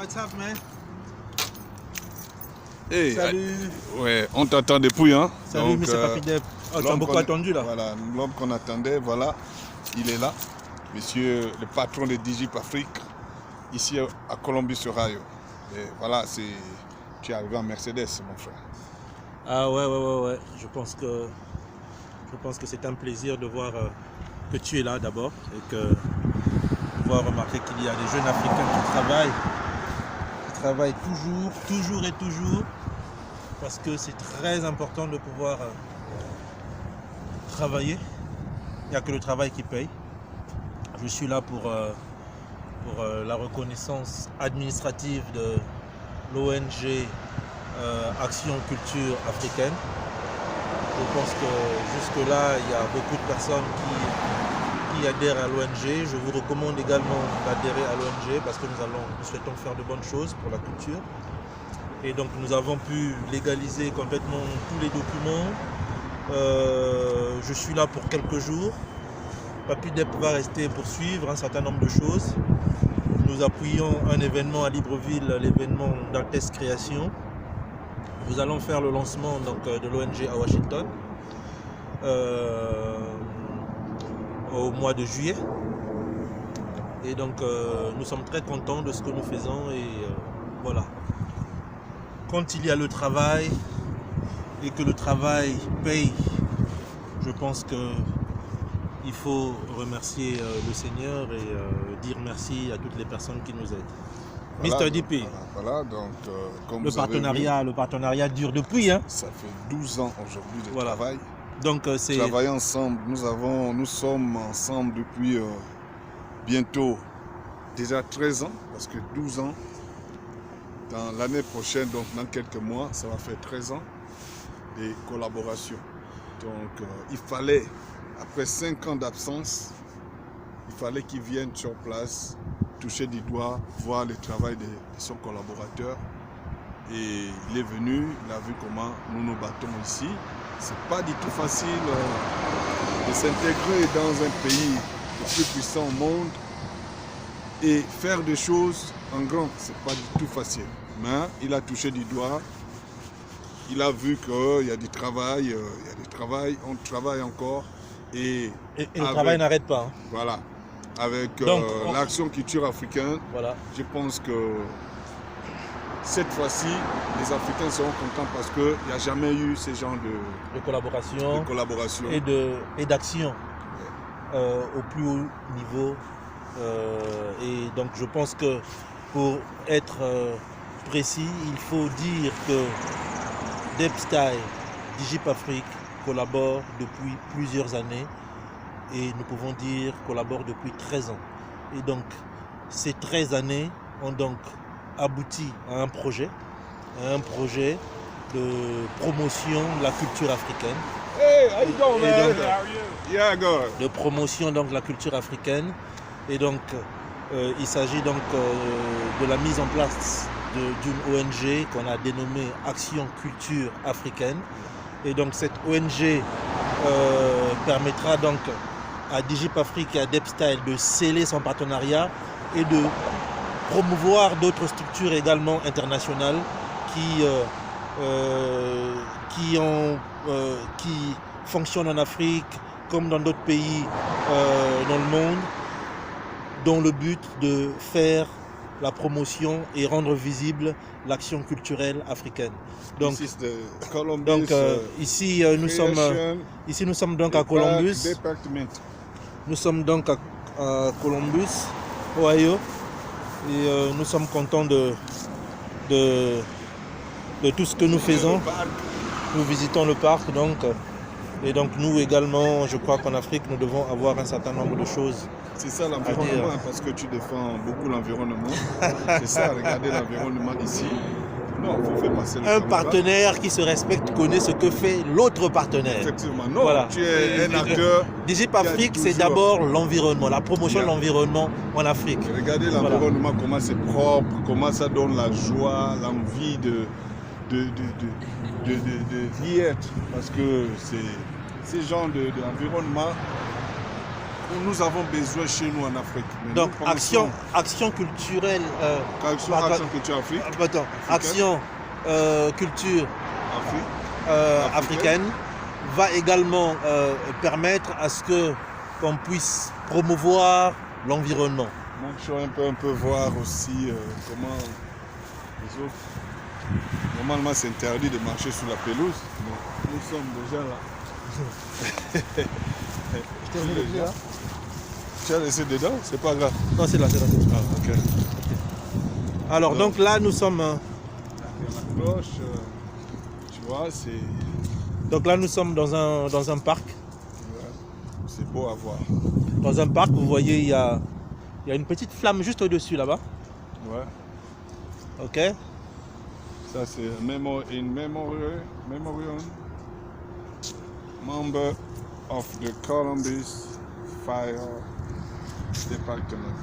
what's up, man? Hey, Salut. Ouais, on t'attend depuis, hein? Salut, Monsieur Papy Deb. Oh, tu as beaucoup attendu, là. Voilà, l'homme qu'on attendait, voilà, il est là. Monsieur le patron de Digip Afrique, ici à Colombus-Ohio. Et voilà, tu es arrivé en Mercedes, mon frère. Ah ouais. Je pense que c'est un plaisir de voir que tu es là d'abord et que de voir remarquer qu'il y a des jeunes Africains qui travaillent toujours, parce que c'est très important de pouvoir travailler. Il n'y a que le travail qui paye. Je suis là pour la reconnaissance administrative de l'ONG Action Culture Africaine. Je pense que jusque-là, il y a beaucoup de personnes qui adhèrent à l'ONG. Je vous recommande également d'adhérer à l'ONG parce que nous souhaitons faire de bonnes choses pour la culture. Et donc nous avons pu légaliser complètement tous les documents. Je suis là pour quelques jours. Papy Dep va rester poursuivre un certain nombre de choses. Nous appuyons un événement à Libreville, l'événement d'Altes Création. Nous allons faire le lancement donc, de l'ONG à Washington au mois de juillet. Et donc nous sommes très contents de ce que nous faisons et voilà. Quand il y a le travail et que le travail paye, je pense qu'il faut remercier le Seigneur et dire merci à toutes les personnes qui nous aident. Voilà, Mr. DP, voilà, donc comme le partenariat dure depuis. Hein. Ça fait 12 ans aujourd'hui de Voilà. travail. Donc c'est Travailler ensemble, nous sommes ensemble depuis bientôt déjà 13 ans, parce que 12 ans, dans l'année prochaine, donc dans quelques mois, ça va faire 13 ans de collaboration. Donc il fallait, après 5 ans d'absence, il fallait qu'il vienne sur place, toucher du doigt, voir le travail de son collaborateur. Et il est venu, il a vu comment nous nous battons ici. C'est pas du tout facile de s'intégrer dans un pays le plus puissant au monde et faire des choses en grand. C'est pas du tout facile. Mais il a touché du doigt. Il a vu qu'il y a du travail, on travaille encore. Et le travail n'arrête pas. Hein. Voilà. Avec l'Action Culture Africaine, voilà. Je pense que cette fois-ci, les Africains seront contents parce qu'il n'y a jamais eu ce genre de collaboration et d'action au plus haut niveau. Et donc je pense que pour être précis, il faut dire que Depstyle, Digip Afrique collabore depuis plusieurs années et nous pouvons dire collabore depuis 13 ans. Et donc ces 13 années ont donc abouti à un projet de promotion de la culture africaine. Hey, how you doing, man? How are you? Yeah, good. De promotion donc de la culture africaine. Et donc il s'agit donc de la mise en place d'une ONG qu'on a dénommée Action Culture Africaine. Et donc cette ONG permettra donc à Digip Afrique et à Depstyle de sceller son partenariat et de promouvoir d'autres structures également internationales qui fonctionnent en Afrique comme dans d'autres pays dans le monde, dont le but de faire la promotion et rendre visible l'action culturelle africaine. Donc, ici nous sommes donc à Columbus. Nous sommes donc à Columbus, Ohio. Et nous sommes contents de tout ce que nous faisons. Nous visitons le parc donc. Et donc nous également, je crois qu'en Afrique, nous devons avoir un certain nombre de choses. C'est ça l'environnement, parce que tu défends beaucoup l'environnement. C'est ça, regardez l'environnement ici. Non, il faut faire passer le partenaire qui se respecte connaît ce que fait l'autre partenaire. Effectivement, non, voilà. Tu es un acteur. Digip Afrique, c'est d'abord l'environnement, la promotion de l'environnement en Afrique. Regardez l'environnement, comment c'est propre, comment ça donne la joie, l'envie d'y être. Parce que c'est ce genre d'environnement nous avons besoin chez nous en Afrique. Mais Donc, nous pensons- action culturelle. Action culture Afrique. Attends, action culture Afrique. africaine va également permettre à ce que qu'on puisse promouvoir l'environnement. Donc, je vais un peu voir aussi comment les autres. Normalement, c'est interdit de marcher sur la pelouse, mais nous sommes déjà là. Je t'ai mis là. Tu as laissé dedans, c'est pas grave. Non, c'est là, c'est là. Ah, ok. Alors, donc là, nous sommes. La cloche, tu vois, c'est Donc là, nous sommes dans un parc. c'est beau à voir. Dans un parc, vous voyez, il y a une petite flamme juste au-dessus là-bas. Ouais. Ok. Ça, c'est memorial member of the Columbus Fire Department.